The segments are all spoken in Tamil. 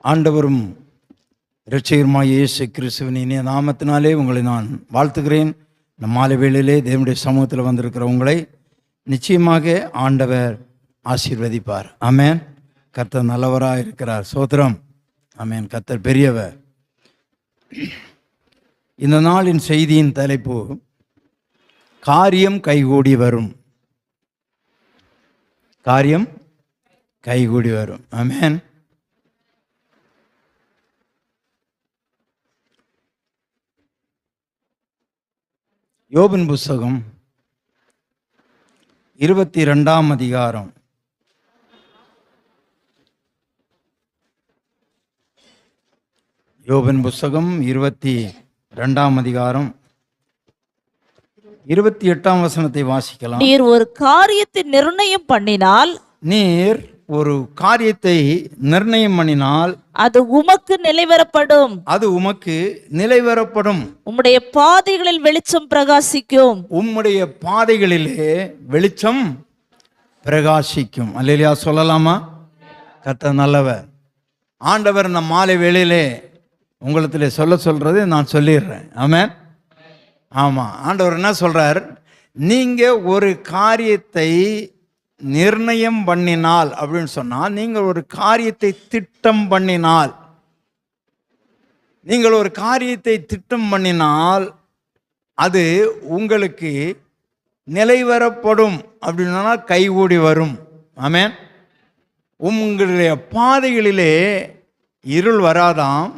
ஆண்டவரும் இரட்சகருமாகிய இயேசு கிறிஸ்துவின் இனிய நாமத்தினாலே உங்களை நான் வாழ்த்துகிறேன். இந்த மாலை வேளையிலே தேவனுடைய சமூகத்தில் வந்திருக்கிற உங்களை நிச்சயமாக ஆண்டவர் ஆசீர்வதிப்பார். ஆமென். கர்த்தர் நல்லவராக இருக்கிறார். ஸ்தோத்திரம். ஆமென். கர்த்தர் பெரியவர். இந்த நாளின் செய்தியின் தலைப்பு காரியம் கைகூடி வரும். காரியம் கைகூடி வரும். ஆமென். யோபின் புஸ்தகம் 22ஆம் அதிகாரம். யோபின் புஸ்தகம் 22ஆம் அதிகாரம் 28ஆம் வசனத்தை வாசிக்கலாம். நீர் ஒரு காரியத்தை நிர்ணயம் பண்ணினால் நீர் ஒரு காரியத்தை நிர்ணயம் பண்ணினால் அது உமக்கு நிலைவரப்படும். அது உமக்கு நிலைவரப்படும். உம்முடைய பாதைகளில் வெளிச்சம் பிரகாசிக்கும். உம்முடைய பாதைகளிலே வெளிச்சம் பிரகாசிக்கும். அல்லேலூயா சொல்லலாமா? கர்த்தர் நல்லவர். ஆண்டவர் இந்த மாலை வேளையிலே உங்களிடத்தில் சொல்றது நான் சொல்லிடுறேன். ஆமென். ஆமாம், ஆண்டவர் என்ன சொல்றார்? நீங்கள் ஒரு காரியத்தை நிர்ணயம் பண்ணினால் அப்படின்னு சொன்னால், நீங்கள் ஒரு காரியத்தை திட்டம் பண்ணினால், நீங்கள் ஒரு காரியத்தை திட்டம் பண்ணினால் அது உங்களுக்கு நிலைவரப்படும் அப்படின்னா கைகூடி வரும். ஆமென். உங்களுடைய பாதைகளிலே இருள் வராதாம்,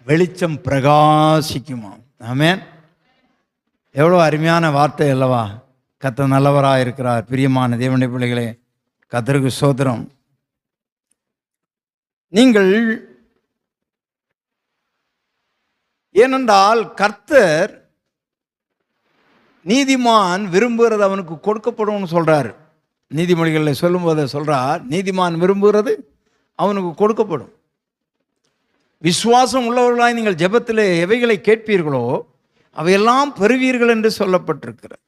வெளிச்சம் பிரகாசிக்குமாம். ஆமென். எவ்வளோ அருமையான வார்த்தை அல்லவா? கர்த்தர் நல்லவராக இருக்கிறார். பிரியமான தேவனுடைய பிள்ளைகளே, கர்த்தருக்கு ஸ்தோத்திரம். நீங்கள் ஏனென்றால் கர்த்தர் நீதிமான் விரும்புகிறது அவனுக்கு கொடுக்கப்படும் சொல்றார். நீதிமொழிகளில் சொல்லும்போது சொல்றார், நீதிமான் விரும்புகிறது அவனுக்கு கொடுக்கப்படும். விசுவாசம் உள்ளவர்களாய் நீங்கள் ஜெபத்தில் எவைகளை கேட்பீர்களோ அவையெல்லாம் பெறுவீர்கள் என்று சொல்லப்பட்டிருக்கிறது.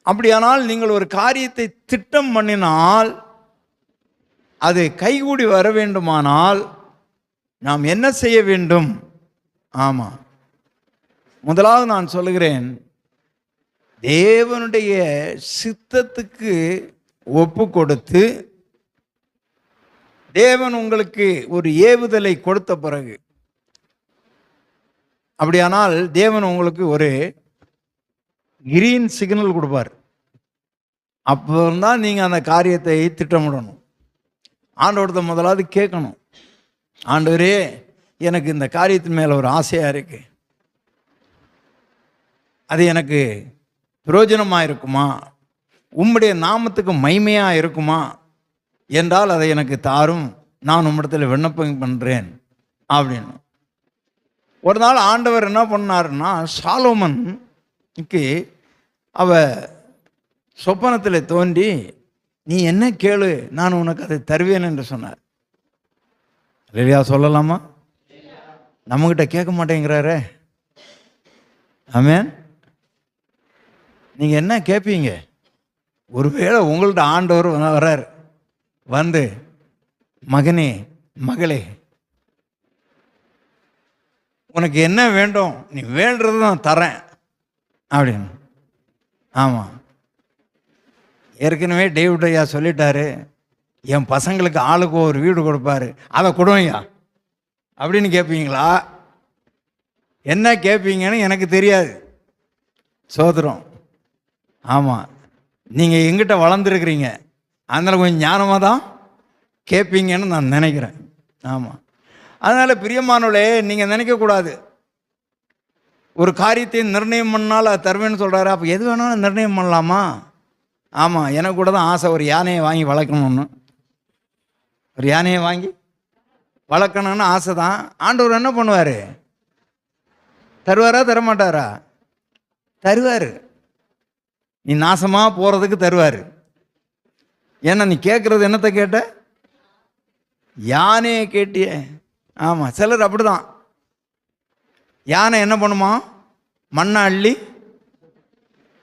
அப்படியானால் நீங்கள் ஒரு காரியத்தை திட்டம் பண்ணினால் அது கைகூடி வர வேண்டுமானால் நாம் என்ன செய்ய வேண்டும்? ஆமாம், முதலாவது நான் சொல்லுகிறேன், தேவனுடைய சித்தத்துக்கு ஒப்பு கொடுத்து தேவன் உங்களுக்கு ஒரு ஏவுதலை கொடுத்த பிறகு, அப்படியானால் தேவன் உங்களுக்கு ஒரு கிரீன் சிக்னல் கொடுப்பார். அப்போ தான் நீங்கள் அந்த காரியத்தை திட்டமிடணும். ஆண்டவர்கிட்ட முதலாவது கேட்கணும், ஆண்டவரே எனக்கு இந்த காரியத்தின் மேலே ஒரு ஆசையாக இருக்கு, அது எனக்கு பிரயோஜனமாக இருக்குமா, உம்முடைய நாமத்துக்கு மைமையாக இருக்குமா என்றால் அதை எனக்கு தாரும், நான் உம்மிடத்தில் விண்ணப்பம் பண்ணுறேன் அப்படின்னு. ஒரு நாள் ஆண்டவர் என்ன பண்ணாருன்னா, சாலோமனுக்கு அவ சொப்பனத்தில் தோன்றி நீ என்ன கேளு நான் உனக்கு அதை தருவேன் என்று சொன்னார். இல்லையா சொல்லலாமா? நம்மகிட்ட கேட்க மாட்டேங்கிறாரே. ஆமென். நீங்கள் என்ன கேட்பீங்க? ஒருவேளை உங்கள்ட்ட ஆண்டவர் வர்றார், வந்து மகனே மகளே உனக்கு என்ன வேண்டும், நீ வேண்டது நான் தரேன் அப்படின்னு. ஆமாம், ஏற்கனவே டேவிட் ஐயா சொல்லிட்டாரு, என் பசங்களுக்கு ஆளுக்கு ஒரு வீடு கொடுப்பாரு, அதை கொடுவையா அப்படின்னு கேட்பீங்களா? என்ன கேட்பீங்கன்னு எனக்கு தெரியாது. சோதரம். ஆமாம், நீங்கள் எங்கிட்ட வளர்ந்துருக்கிறீங்க, அதனால் கொஞ்சம் ஞானமாக தான் கேட்பீங்கன்னு நான் நினைக்கிறேன். ஆமாம், அதனால் பிரியமானவளே, நீங்கள் நினைக்கக்கூடாது ஒரு காரியத்தை நிர்ணயம் பண்ணால் அது தருவேன்னு சொல்கிறாரு, அப்போ எது வேணாலும் நிர்ணயம் பண்ணலாமா? ஆமாம், எனக்கு கூட தான் ஆசை ஒரு யானையை வாங்கி வளர்க்கணும்னு. ஒரு யானையை வாங்கி வளர்க்கணும்னு ஆசை தான். ஆண்டவர் என்ன பண்ணுவார்? தருவாரா தரமாட்டாரா? தருவார். நீ நாசமாக போகிறதுக்கு தருவார். ஏன்னா நீ கேட்குறது என்னத்தை கேட்ட? யானையை கேட்டியே. ஆமாம், சிலர் அப்படி தான். யானை என்ன பண்ணுமா? மண்ணை அள்ளி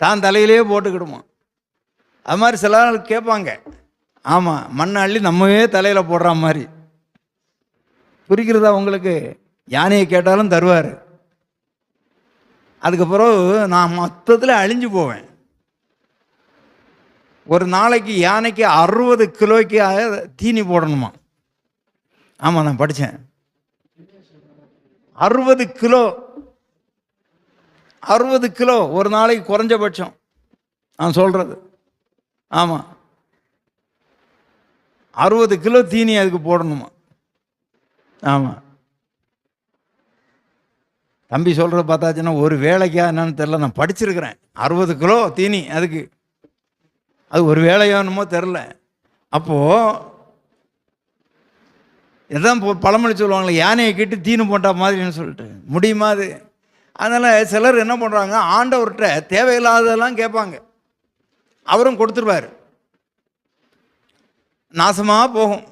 தான் தலையிலே போட்டுக்கிடுமா. அது மாதிரி சில நாள் கேட்பாங்க, ஆமாம், மண்ணை அள்ளி நம்மவே தலையில் போடுற மாதிரி. புரிகிறதா உங்களுக்கு? யானையை கேட்டாலும் தருவார். அதுக்கப்புறம் நான் மொத்தத்தில் அழிஞ்சு போவேன். ஒரு நாளைக்கு யானைக்கு 60 கிலோக்கு தீனி போடணுமா? ஆமாம், நான் படித்தேன். 60 கிலோ, 60 கிலோ ஒரு நாளைக்கு குறைஞ்சபட்சம் நான் சொல்கிறது. ஆமாம், 60 கிலோ தீனி அதுக்கு போடணுமா? ஆமாம். தம்பி சொல்கிறத பார்த்தாச்சுன்னா ஒரு வேலைக்கா என்னன்னு தெரில, நான் படிச்சிருக்கிறேன். 60 கிலோ தீனி அதுக்கு, அது ஒரு வேலையானுமோ தெரில. அப்போது எதான் பழமொழி சொல்லுவாங்களே, யானையை கேட்டு தீனு போட்டா மாதிரின்னு சொல்லிட்டு, முடியுமா அது? அதனால் சிலர் என்ன பண்ணுறாங்க, ஆண்டவர்கிட்ட தேவையில்லாததெல்லாம் கேட்பாங்க, அவரும் கொடுத்துருவார், நாசமாக போகும்.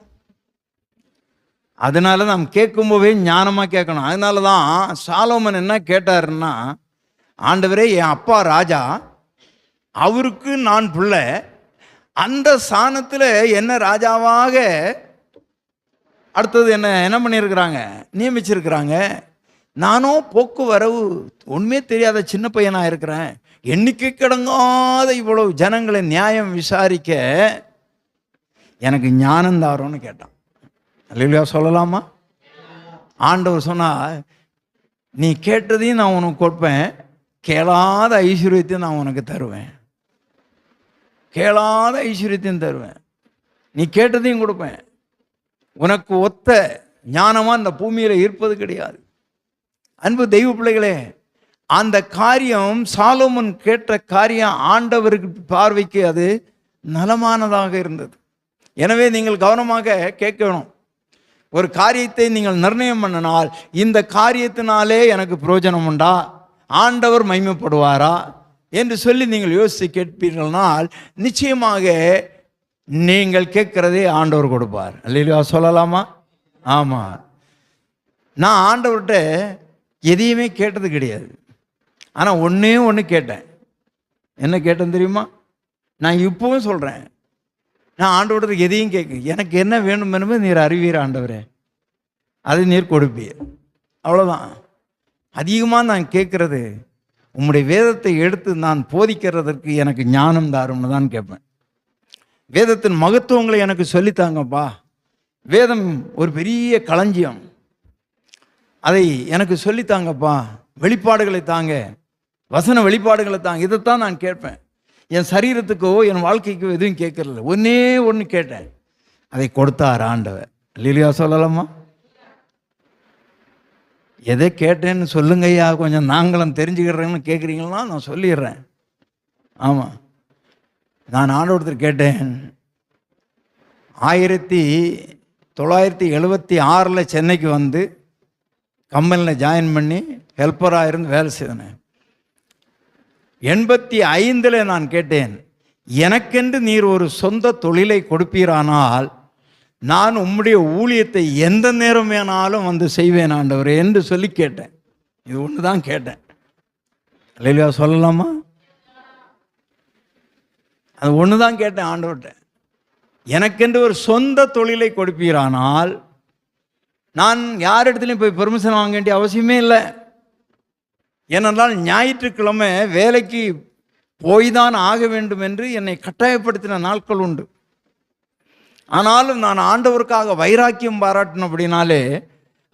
அதனால நாம் கேட்கும்போதே ஞானமாக கேட்கணும். அதனால தான் சாலோமன் என்ன கேட்டாருன்னா, ஆண்டவரே என் அப்பா ராஜா, அவருக்கு நான் பிள்ளை, அந்த ஸ்தானத்தில் என்ன ராஜாவாக அடுத்தது என்ன பண்ணியிருக்கிறாங்க, நியமிச்சிருக்கிறாங்க. நானும் போக்குவரவு ஒன்றுமே தெரியாத சின்ன பையனாக இருக்கிறேன், எண்ணிக்கை கிடங்காத இவ்வளவு ஜனங்களை நியாயம் விசாரிக்க எனக்கு ஞானம் தாரோன்னு கேட்டான். அல்லேலூயா சொல்லலாமா? ஆண்டவர் சொன்னா, நீ கேட்டதையும் நான் உனக்கு கொடுப்பேன், கேளாத ஐஸ்வர்யத்தையும் நான் உனக்கு தருவேன், கேளாத ஐஸ்வர்யத்தையும் தருவேன், நீ கேட்டதையும் கொடுப்பேன். உனக்கு ஒத்த ஞானமாக இந்த பூமியில் இருப்பது கிடையாது. அன்பு தெய்வ பிள்ளைகளே, அந்த காரியம் சாலோமன் கேட்ட காரியம் ஆண்டவருக்கு பார்வைக்கு அது நலமானதாக இருந்தது. எனவே நீங்கள் கவனமாக கேட்கணும். ஒரு காரியத்தை நீங்கள் நிர்ணயம் பண்ணினால், இந்த காரியத்தினாலே எனக்கு பிரயோஜனம் உண்டா, ஆண்டவர் மகிமைப்படுவாரா என்று சொல்லி நீங்கள் யோசித்து கேட்பீர்கள்னால் நிச்சயமாக நீங்கள் கேட்கிறதே ஆண்டவர் கொடுப்பார். அல்லேலூயா சொல்லலாமா? ஆமாம். நான் ஆண்டவர்கிட்ட எதையுமே கேட்டது கிடையாது. ஆனால் ஒன்றே ஒன்று கேட்டேன். என்ன கேட்டேன் தெரியுமா? நான் இப்போவும் சொல்கிறேன், நான் ஆண்டவர்கிட்ட எதையும் கேட்க, எனக்கு என்ன வேணும் என்பது நீர் அறிவீர் ஆண்டவரே, அது நீர் கொடுப்பீர். அவ்வளோதான். அதிகமாக நான் கேட்குறது, உம்முடைய வேதத்தை எடுத்து நான் போதிக்கிறதற்கு எனக்கு ஞானம் தாரும்னு தான் கேட்பேன். வேதத்தின் மகத்துவங்களை எனக்கு சொல்லித்தாங்கப்பா. வேதம் ஒரு பெரிய களஞ்சியம், அதை எனக்கு சொல்லித்தாங்கப்பா. வெளிப்பாடுகளை தாங்க, வசன வெளிப்பாடுகளை தாங்க. இதைத்தான் நான் கேட்பேன். என் சரீரத்துக்கோ என் வாழ்க்கைக்கோ எதுவும் கேட்கறதில்ல. ஒன்றே ஒன்று கேட்டேன், அதை கொடுத்தார் ஆண்டவர். அல்லேலூயா சொல்லலாமா? எதை கேட்டேன்னு சொல்லுங்கய்யா, கொஞ்சம் நாங்களும் தெரிஞ்சுக்கிறேன்னு கேட்குறீங்களா? நான் சொல்லிடுறேன். ஆமாம், நான் ஆண்டவர்கிட்ட கேட்டேன். 1976 சென்னைக்கு வந்து கம்பெனியில் ஜாயின் பண்ணி ஹெல்ப்பராக இருந்து வேலை செய்தேன். 85 நான் கேட்டேன், எனக்கென்று நீர் ஒரு சொந்த தொழிலை கொடுப்பீரானால் நான் உம்முடைய ஊழியத்தை எந்த நேரம் வேணாலும் வந்து செய்வேன் ஆண்டவரே என்று சொல்லி கேட்டேன். இது ஒன்று தான் கேட்டேன். அல்லேலூயா சொல்லலாமா? அது ஒன்று தான் கேட்டேன் ஆண்டவர்கிட்ட. எனக்கென்று ஒரு சொந்த தொழிலை கொடுப்பீரானால் நான் யார் இடத்துலையும் போய் பெர்மிஷன் வாங்க வேண்டிய அவசியமே இல்லை. ஏனென்றால் ஞாயிற்றுக்கிழமை வேலைக்கு போய் தான் ஆக வேண்டும் என்று என்னை கட்டாயப்படுத்தின நாட்கள் உண்டு. ஆனாலும் நான் ஆண்டவருக்காக வைராக்கியம் பாராட்டினபடினாலே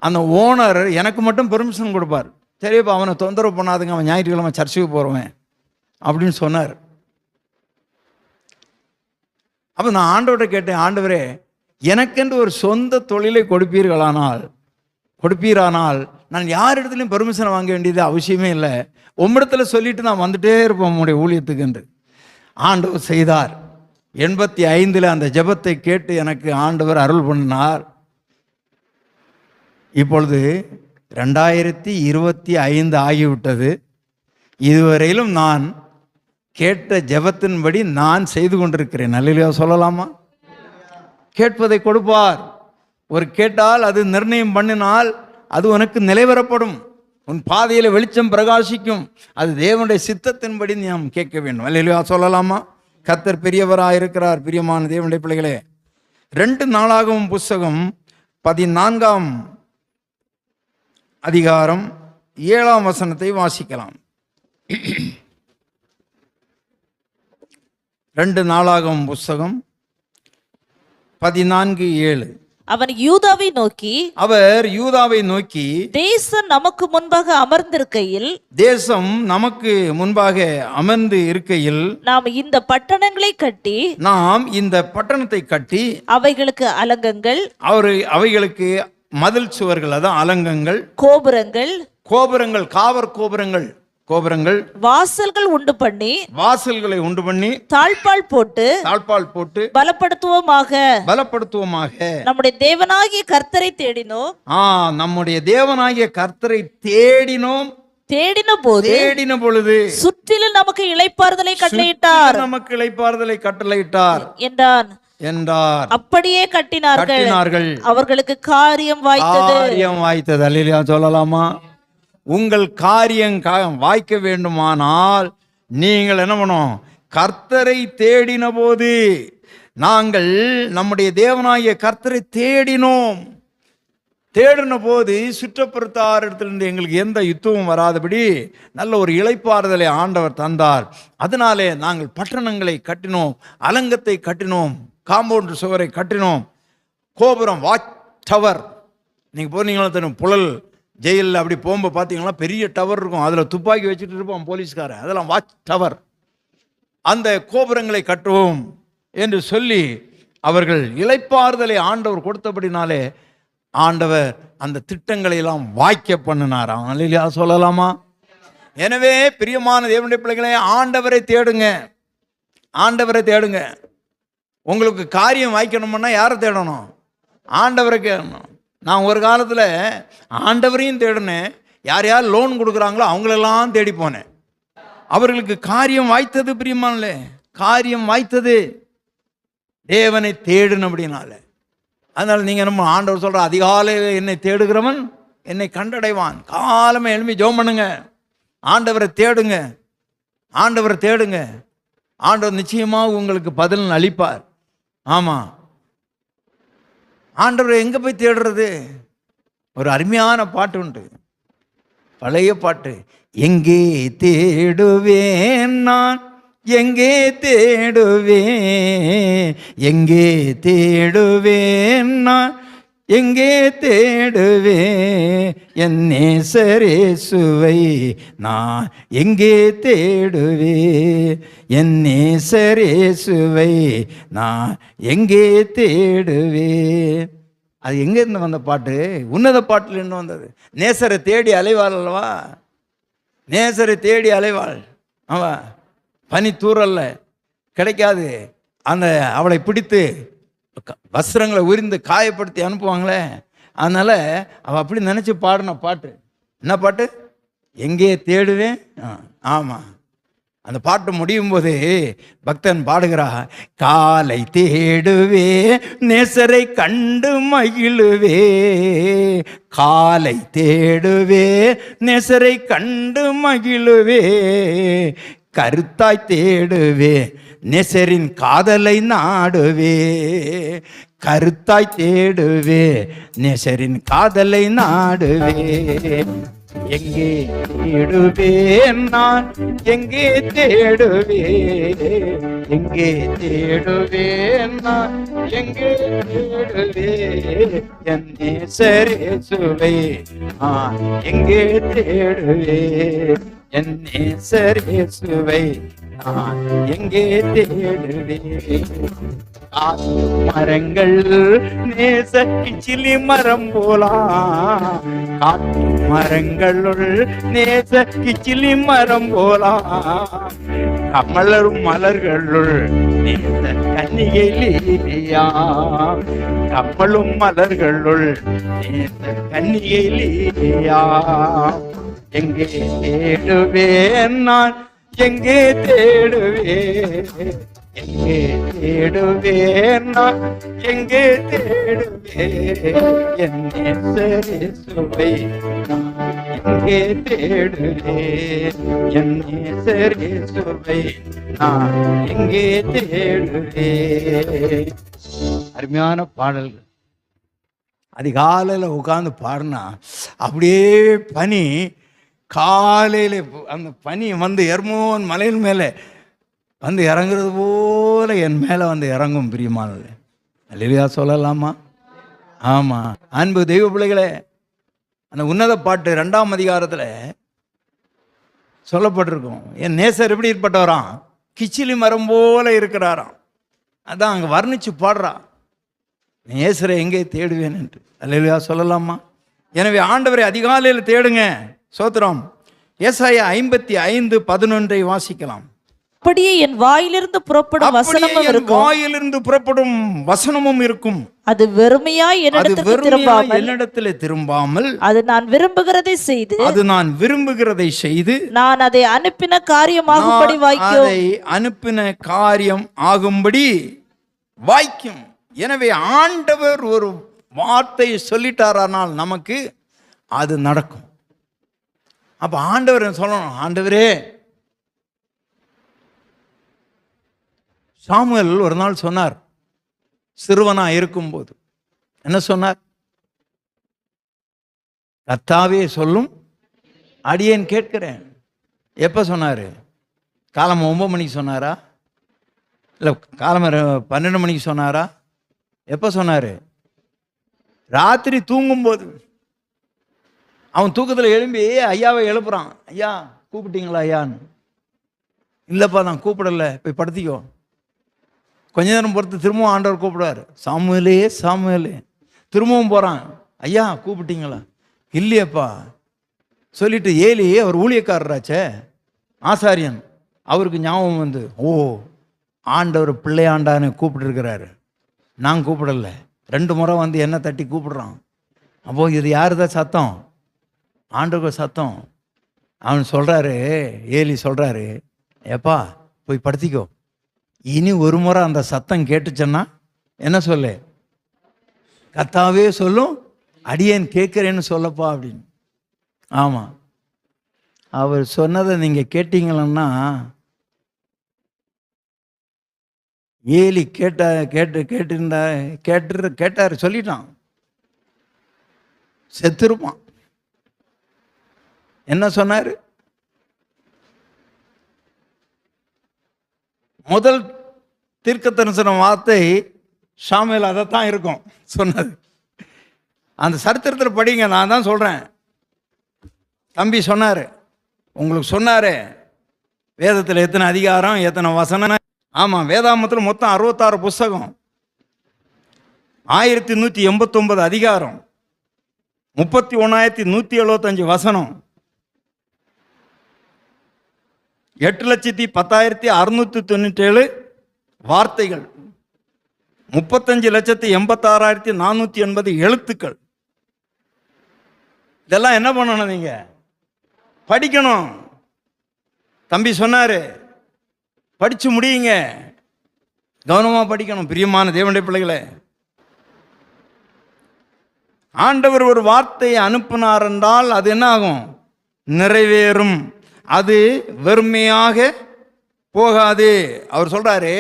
அந்த ஓனர் எனக்கு மட்டும் பெர்மிஷன் கொடுப்பார். சரிப்பா, அவனை தொந்தரவு பண்ணாதுங்க, அவன் ஞாயிற்றுக்கிழமை சர்ச்சுக்கு போகிறவன் அப்படின்னு சொன்னார். அப்போ நான் ஆண்டவர்கிட்ட கேட்டேன், ஆண்டவரே எனக்கென்று ஒரு சொந்த தொழிலை கொடுப்பீரானால் நான் யார் இடத்துலையும் பெர்மிஷன் வாங்க வேண்டியது அவசியமே இல்லை, உம்மிடத்தில் சொல்லிட்டு நான் வந்துட்டே இருப்பேன் உம்முடைய ஊழியத்துக்கு என்று. ஆண்டவர் செய்தார். 85 அந்த ஜெபத்தை கேட்டு எனக்கு ஆண்டவர் அருள் பண்ணினார். இப்பொழுது 2025 ஆகிவிட்டது. இதுவரையிலும் நான் கேட்ட ஜெபத்தின்படி நான் செய்து கொண்டிருக்கிறேன். அல்லேலூயா சொல்லலாமா? கேட்பதை கொடுப்பார். ஒரு கேட்டால் அது நிர்ணயம் பண்ணினால் அது உனக்கு நிலைவரப்படும். உன் பாதையில் வெளிச்சம் பிரகாசிக்கும். அது தேவனுடைய சித்தத்தின்படி நாம் கேட்க வேண்டும். அல்லேலூயா சொல்லலாமா? கர்த்தர் பெரியவராயிருக்கிறார். பிரியமான தேவனுடைய பிள்ளைகளே, 2 நாளாகமம் புஸ்தகம் 14ஆம் அதிகாரம் 7ஆம் வசனத்தை வாசிக்கலாம். 2 நாளாகமம் புஸ்தகம் 14:7. அவன் யூதாவை நோக்கி, அவர் யூதாவை நோக்கி, தேசம் நமக்கு முன்பாக அமர்ந்திருக்கையில், தேசம் நமக்கு முன்பாக அமர்ந்து இருக்கையில், நாம் இந்த பட்டணங்களை கட்டி, நாம் இந்த பட்டணத்தை கட்டி, அவைகளுக்கு அலங்கங்கள், அவைகளுக்கு மதில் சுவர்கள், அதான் அலங்கங்கள், கோபுரங்கள், கோபுரங்கள், வாசல்கள் உண்டு பண்ணி, வாசல்களை உண்டு பண்ணி, தாழ்பால் போட்டு பலப்படுத்துவோமாக நம்முடைய தேவனாகிய கர்த்தரை தேடினோம். நம்முடைய தேவனாகிய கர்த்தரை தேடினோம். தேடின பொழுது சுற்றிலும் நமக்கு இளைப்பாறுதலை கட்டளையிட்டார் என்றார். அப்படியே கட்டினார்கள். அவர்களுக்கு காரியம் வாய்த்தது. அல்லேலூயா சொல்லலாமா? உங்கள் காரியம் வாய்க்க வேண்டுமானால் நீங்கள் என்ன பண்ணணும்? கர்த்தரை தேடின போது, நாங்கள் நம்முடைய தேவனாகிய கர்த்தரை தேடின போது சுற்றப்புறத்தாரிடத்திலிருந்து எங்களுக்கு எந்த யுத்தமும் வராதபடி நல்ல ஒரு இளைப்பாறுதலை ஆண்டவர் தந்தார். அதனாலே நாங்கள் பட்டணங்களை கட்டினோம், அலங்கத்தை கட்டினோம், காம்பவுண்ட் சுவரை கட்டினோம், கோபுரம், வாட்ச் டவர். நீங்கள் போனீங்களா தெரியும், புழல் ஜெயிலில் அப்படி போகும்போது பார்த்தீங்கன்னா பெரிய டவர் இருக்கும், அதில் துப்பாக்கி வச்சுட்டு இருப்போம் போலீஸ்காரன், அதெல்லாம் வாட்ச் டவர். அந்த கோபுரங்களை கட்டுவோம் என்று சொல்லி அவர்கள் இளைப்பாறுதலை ஆண்டவர் கொடுத்தபடினாலே ஆண்டவர் அந்த திட்டங்களை எல்லாம் வாய்க்க பண்ணினாராம். அல்லேலூயா சொல்லலாமா? எனவே பிரியமான தேவனுடைய பிள்ளைகளே, ஆண்டவரை தேடுங்க. உங்களுக்கு காரியம் வாய்க்கணும்னா யாரை தேடணும்? ஆண்டவரை தேடணும். நான் ஒரு காலத்தில் ஆண்டவரையும் தேடினேன், யார் லோன் கொடுக்குறாங்களோ அவங்களெல்லாம் தேடி போனேன். அவர்களுக்கு காரியம் வாய்த்தது. பிரியமானே, காரியம் வாய்த்தது தேவனை தேடுன அப்படின்னால. அதனால் நீங்கள் நம்ம ஆண்டவர் சொல்கிற, அதிகாலையில் என்னை தேடுகிறவன் என்னை கண்டடைவான். காலமே எழுப்பி ஜெபம் பண்ணுங்க, ஆண்டவரை தேடுங்க. ஆண்டவர் நிச்சயமாக உங்களுக்கு பதில் அளிப்பார். ஆமாம், ஆண்டவரை எங்கே போய் தேடுறது? ஒரு அருமையான பாட்டு உண்டு, பழைய பாட்டு. எங்கே தேடுவேன் நான், எங்கே தேடுவேன் நான், எங்கே தேடுவேன் என் நேசரேசுவை நான், எங்கே தேடுவேன் என் நேசரேசுவை நான், எங்கே தேடுவேன். அது எங்கேருந்து வந்த பாட்டு? உன்னத பாட்டில் இருந்து வந்தது. நேசரை தேடி அலைவாள் அல்லவா, நேசரை தேடி அலைவாள். ஆமா, பனி தூரல்ல கிடைக்காது. அந்த அவளை பிடித்து வஸ்திரங்களை உரிந்து காயப்படுத்தி அனுப்புவாங்களே, அதனால் அவள் அப்படி நினச்சி பாடின பாட்டு. என்ன பாட்டு? எங்கே தேடுவேன். ஆமாம், அந்த பாட்டு முடியும் போது பக்தன் பாடுகிறா, காலை தேடுவே நேசரை கண்டு மகிழுவே, காலை தேடுவே நேசரை கண்டு மகிழுவே, கருத்தாய் தேடுவே நேசரின் காதலை நாடுவே, கருத்தாய் தேடுவே நேசரின் காதலை நாடுவே. எங்கே தேடுவேன் நான், எங்கே தேடுவேன், எங்கே தேடுவேன் நான், எங்கே தேடுவேன் என் நேசரேசுவை நான், எங்கே தேடுவேன் என் நேசரேசுவை நான், எங்கே தேடுவேன். மரங்கள் நேச கிச்சிலி மரம் போலா, காட்டு மரங்களுள் நேச கிச்சிலி மரம் போலா, கமலரும் மலர்களுள் நேச கன்னிகை லீலியா, கமலும் மலர்களுள் நேச கன்னிகை லீலியா. எங்கே தேடுவேன் நான், எங்கே தேடுவேன் எங்கே தேடுவேன் நான், எங்கே தேடுவேன் என் நேசரேசுவை நான், எங்கே தேடுவேன் என் நேசரேசுவை நான், எங்கே தேடுவேன். அருமையான பாடல்கள். அதிகாலையில் உட்காந்து பாடினா அப்படியே பனி காலையில் அந்த பனி வந்து எர்மோன் மலையின் மேலே வந்து இறங்குறது போல என் மேலே வந்து இறங்கும் பிரியமானது. அல்லேலூயா சொல்லலாமா? ஆமாம். அன்பு தெய்வ பிள்ளைகளே, அந்த உன்னத பாட்டு 2ஆம் அதிகாரத்தில் சொல்லப்பட்டிருக்கும், என் நேசர் எப்படி ஏற்பட்டவராம், கிச்சிலி மரம் போல இருக்கிறாராம். அதான் அங்கே வர்ணிச்சு பாடுறா, நேசரை எங்கே தேடுவேன் என்று. அல்லேலூயா சொல்லலாமா? எனவே ஆண்டவரை அதிகாலையில் தேடுங்க. சோத்திரம். ஏசாயா 55:11 வாசிக்கலாம். அப்படியே என் வாயிலிருந்து புறப்படும் வசனமும் இருக்கும், வாயிலிருந்து புறப்படும் வசனமும் இருக்கும், அது வெறுமையாய் என்னிடத்திலே திரும்பாமல் அது நான் விரும்புகிறதை செய்து, அது நான் விரும்புகிறதை செய்து நான் அதை அனுப்பின காரியமாகும்படி வாய்க்கும், அதை அனுப்பின காரியம் ஆகும்படி வாய்க்கும். எனவே ஆண்டவர் ஒரு வார்த்தை சொல்லிட்டாரானால் நமக்கு அது நடக்கும். அப்ப ஆண்டவர் சொல்லணும், ஆண்டவரே. சாமுவேல் ஒரு நாள் சொன்னார், சிறுவனா இருக்கும்போது என்ன சொன்னார்? கர்த்தாவே சொல்லும், அடியேன் கேட்கிறேன். எப்ப சொன்னாரு? காலம் 9 மணிக்கு சொன்னாரா? இல்லை காலம் 12 மணிக்கு சொன்னாரா? எப்போ சொன்னார்? ராத்திரி தூங்கும்போது. அவன் தூக்கத்தில் எழும்பி ஐயாவை எழுப்புறான், ஐயா கூப்பிட்டீங்களா ஐயான்னு. இல்லைப்பா நான் கூப்பிடலை, போய் படுத்திக்கோ. கொஞ்ச நேரம் பொறுத்து திரும்பவும் ஆண்டவர் கூப்பிடுவார், சாமுவேலே சாமுவேலே. திரும்பவும் போகிறான், ஐயா கூப்பிட்டீங்களா? இல்லையப்பா. சொல்லிட்டு ஏலி அவர் ஊழியக்காரராச்சே, ஆசாரியன், அவருக்கு ஞாபகம் வந்து, ஓ ஆண்டவர் பிள்ளையாண்டான்னு கூப்பிட்டுருக்கிறாரு, நான் கூப்பிடல. 2 முறை வந்து என்ன தட்டி கூப்பிடுறான். அப்போது இது யாரு தான் சத்தம்? ஆண்டவர் சத்தம். அவன் சொல்கிறாரு, ஏலி சொல்கிறாரு, ஏப்பா போய் படுத்திக்கோ. இனி ஒரு முறை அந்த சத்தம் கேட்டுச்சேன்னா என்ன சொல்லு? கர்த்தாவே சொல்லும், அடியேன் கேட்குறேன்னு சொல்லப்பா அப்படின்னு. ஆமாம், அவர் சொன்னதை நீங்கள் கேட்டீங்களன்னா, ஏலி கேட்டார் சொல்லிட்டான், செத்துருப்பான். என்ன சொன்னார்? முதல் தீர்க்க தரிசன வார்த்தை சாமுவேல் அதைத்தான் இருக்கும் சொன்னது. அந்த சரித்திரத்தில் படிங்க, நான் தான் சொல்கிறேன். தம்பி சொன்னார், உங்களுக்கு சொன்னார் வேதத்தில் எத்தனை அதிகாரம் எத்தனை வசனம். ஆமாம், வேதாமத்தில் மொத்தம் 66 புஸ்தகம், 1189 அதிகாரம், 31,175 வசனம், 8,10,697 வார்த்தைகள், 35,86,480 எழுத்துக்கள். இதெல்லாம் என்ன பண்ணணும்? நீங்க படிக்கணும். தம்பி சொன்னாரு, படிச்சு முடியுங்க. கவனமா படிக்கணும். பிரியமான தேவனுடைய பிள்ளைகளே, ஆண்டவர் ஒரு வார்த்தையை அனுப்பினார் என்றால் அது என்ன ஆகும்? நிறைவேறும். அது வெறுமையாக போகாது. அவர் சொல்றாரு,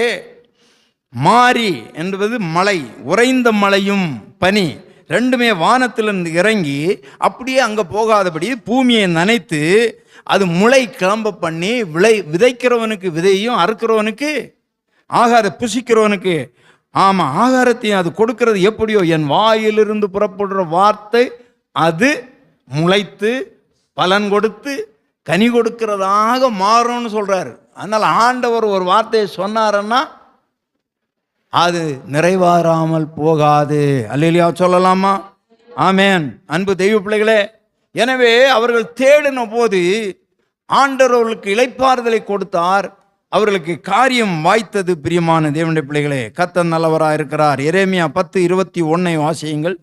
மாறி என்பது மழை, உறைந்த மழையும் பனி ரெண்டுமே வானத்திலிருந்து இறங்கி அப்படியே அங்கே போகாதபடி பூமியை நனைத்து அது முளை கிளம்ப பண்ணி விதைக்கிறவனுக்கு விதையும் அறுக்கிறவனுக்கு ஆகார புசிக்கிறவனுக்கு ஆகாரத்தையும் அது கொடுக்கிறது. எப்படியோ என் வாயிலிருந்து புறப்படுற வார்த்தை அது முளைத்து பலன் கொடுத்து கனி கொடுக்கிறதாக மாறும்னு சொல்றாரு. அதனால் ஆண்டவர் ஒரு வார்த்தையை சொன்னாருன்னா அது நிறைவேறாமல் போகாது. அல்லேலூயா சொல்லலாமா? ஆமேன். அன்பு தெய்வ பிள்ளைகளே, எனவே அவர்கள் தேடின போது ஆண்டவர் அவர்களுக்கு இளைப்பாறுதலை கொடுத்தார், அவர்களுக்கு காரியம் வாய்த்தது. பிரியமான தேவனுடைய பிள்ளைகளே, கர்த்தர் நல்லவராக இருக்கிறார். எரேமியா 10:21 வாசியுங்கள்.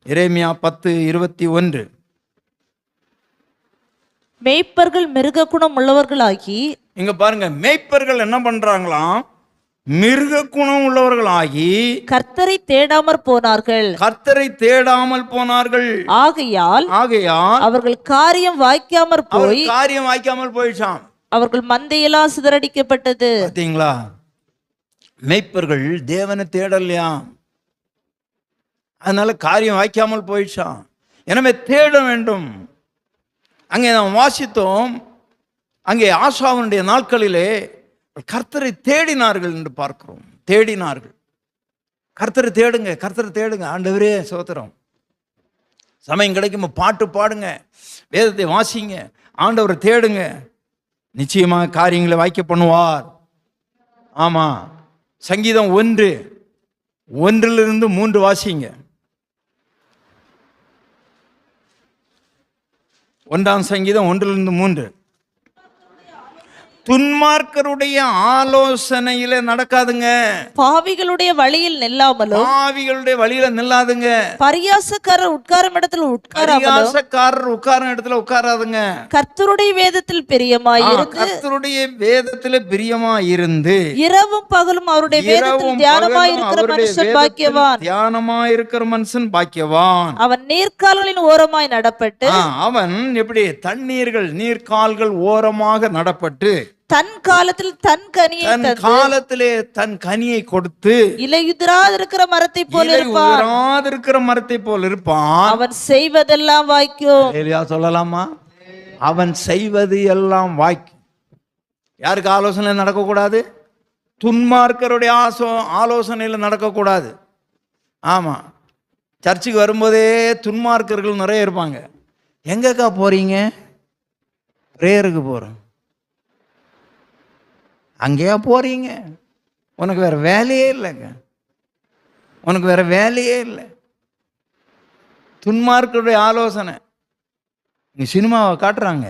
எரேமியா 10:21. மேய்ப்பர்கள் மிருக குணம் உள்ளவர்களாகி, இங்க பாருங்க, மேய்ப்பர்கள் என்ன பண்றாங்களாம்? மிருக குணம் உள்ளவர்களாகி கர்த்தரை தேடாமற் போனார்கள். கர்த்தரை தேடாமல் போனார்கள். ஆகையால் அவர்கள் காரியம் வாய்க்காமற் போய் காரியம் வாய்க்காமல் போயிடுச்சாம். அவர்கள் மந்தையெல்லாம் சிதறடிக்கப்பட்டது. பார்த்தீங்களா? மேய்ப்பர்கள் தேவனை தேடலையா, அதனால காரியம் வாய்க்காமல் போயிடுச்சான். எனவே தேட வேண்டும். அங்கே நாம் வாசித்தோம், அங்கே ஆசாவனுடைய நாட்களிலே கர்த்தரை தேடினார்கள் என்று பார்க்கிறோம். தேடினார்கள். கர்த்தரை தேடுங்க, கர்த்தரை தேடுங்க. ஆண்டவரே சோத்திரம். சமயம் கிடைக்கும் பாட்டு பாடுங்க, வேதத்தை வாசிங்க, ஆண்டவரை தேடுங்க. நிச்சயமாக காரியங்களை வாய்க்க பண்ணுவார். ஆமா, சங்கீதம் 1:1 வாசிங்க. 1ஆம் சங்கீதம் 1-3. துன்மார்க்கருடைய ஆலோசனையில நடக்காதுங்க. பாவிகளுடைய வழியில் நில்லாமலும் நில்லாதுங்க. பரியாசக்காரர் உட்காரும் இடத்துல உட்காராதுங்க. கர்த்தருடைய வேதத்தில் பிரியமாயிருந்து இரவும் பகலும் அவருடைய வேதத்தில் தியானமாயிருக்கிற மனுஷன் பாக்கியவான். அவன் நீர்க்கால்களின் ஓரமாய் நடப்பட்டு அவன் எப்படி நீர்க்கால்கள் ஓரமாக நடப்பட்டு தன் காலத்தில் தன் கனியை கொடுத்து இலையுதிராதிருக்கிற மரத்தை போல் இருப்பான். அவன் செய்வதெல்லாம் வாய்க்கும். சொல்லலாமா? அவன் செய்வது எல்லாம் வாய்க்கும். யாருக்கு ஆலோசனை நடக்கக்கூடாது? துன்மார்க்கருடைய ஆலோசனையில் நடக்கக்கூடாது. ஆமா, சர்ச்சுக்கு வரும்போதே துன்மார்க்கர்கள் நிறைய இருப்பாங்க. எங்கக்கா போறீங்க? பிரேயருக்கு போறோம். அங்கேயா போறீங்க? உனக்கு வேற வேலையே இல்லைங்க, உனக்கு வேற வேலையே இல்லை. துன்மார்க்கருடைய ஆலோசனை. நீ சினிமாவை காட்டுறாங்க,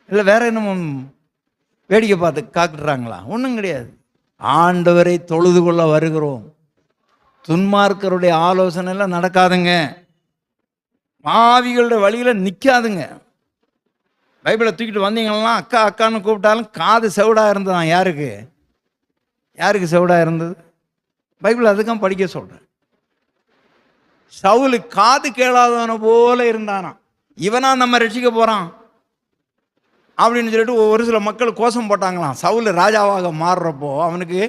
இல்லை வேற என்னமோ வேடிக்கை பார்த்து காட்டுறாங்களா? ஒன்றும் கிடையாது. ஆண்டவரை தொழுது கொள்ள வருகிறோம். துன்மார்க்கருடைய ஆலோசனைலாம் நடக்காதுங்க. பாவிகளுடைய வழியில நிற்காதுங்க. பைபிளை தூக்கிட்டு வந்தீங்கன்னா அக்கா அக்கான்னு கூப்பிட்டாலும் காது செவிடா இருந்ததான். யாருக்கு செவிடா இருந்தது? பைபிள் அதுக்கும் படிக்க சொல்றேன். சவுலு காது கேளாதவன போல இருந்தானா. இவனா நம்ம ரட்சிக்க போறான் அப்படின்னு சொல்லிட்டு ஒரு சில மக்கள் கோஷம் போட்டாங்களாம். சவுல் ராஜாவாக மாறுறப்போ அவனுக்கு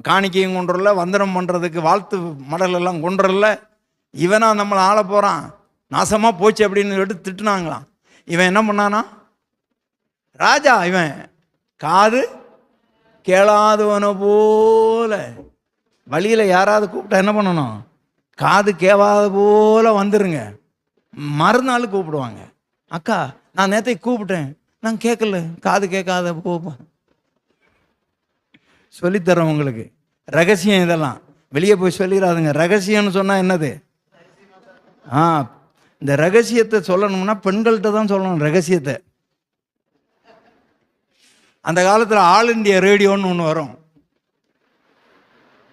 காணிக்கையும் கொண்டுறல, வந்தனம் பண்றதுக்கு வாழ்த்து மடல் எல்லாம் கொண்டுறல, இவனா நம்மளை ஆள போறான், நாசமா போச்சு அப்படின்னு சொல்லிட்டு திட்டுனாங்களாம். இவன் என்ன பண்ணானா? ராஜா இவன் காது கேளாதவன போல. வழியில் யாராவது கூப்பிட்டா என்ன பண்ணணும்? காது கேளாத போல வந்துருங்க. மறுநாள் கூப்பிடுவாங்க, அக்கா நான் நேற்றை கூப்பிட்டேன், நான் கேட்கல, காது கேட்காத போ. சொல்லித்தரேன் உங்களுக்கு ரகசியம். இதெல்லாம் வெளியே போய் சொல்லிடாதுங்க. ரகசியம்னு சொன்னால் என்னது? இந்த ரகசியத்தை சொல்லணும்னா பெண்கள்கிட்ட தான் சொல்லணும் ரகசியத்தை. அந்த காலத்தில் ஆல் இண்டியா ரேடியோன்னு ஒன்று வரும்.